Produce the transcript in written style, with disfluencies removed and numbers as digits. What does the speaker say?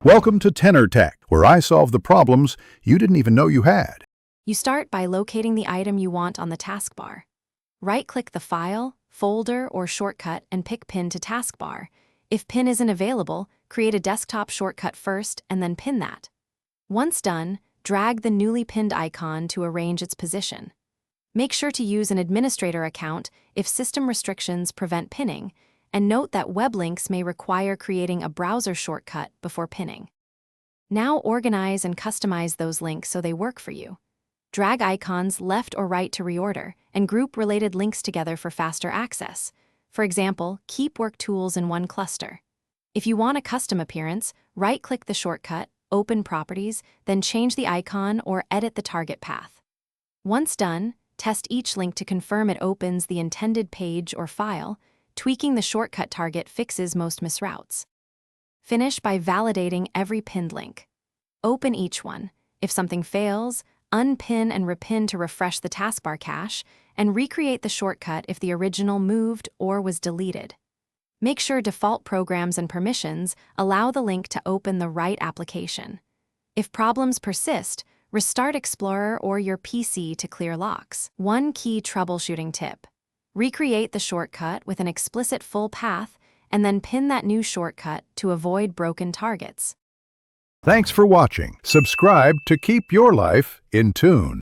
Welcome to Tenor Tech, where I solve the problems you didn't even know you had. You start by locating the item you want on the taskbar. Right-click the file, folder, or shortcut and pick Pin to Taskbar. If Pin isn't available, create a desktop shortcut first and then pin that. Once done, drag the newly pinned icon to arrange its position. Make sure to use an administrator account if system restrictions prevent pinning, and note that web links may require creating a browser shortcut before pinning. Now organize and customize those links so they work for you. Drag icons left or right to reorder, and group related links together for faster access. For example, keep work tools in one cluster. If you want a custom appearance, right-click the shortcut, open Properties, then change the icon or edit the target path. Once done, test each link to confirm it opens the intended page or file. Tweaking the shortcut target fixes most misroutes. Finish by validating every pinned link. Open each one. If something fails, unpin and repin to refresh the taskbar cache, and recreate the shortcut if the original moved or was deleted. Make sure default programs and permissions allow the link to open the right application. If problems persist, restart Explorer or your PC to clear locks. One key troubleshooting tip: recreate the shortcut with an explicit full path and then pin that new shortcut to avoid broken targets. Thanks for watching. Subscribe to keep your life in tune.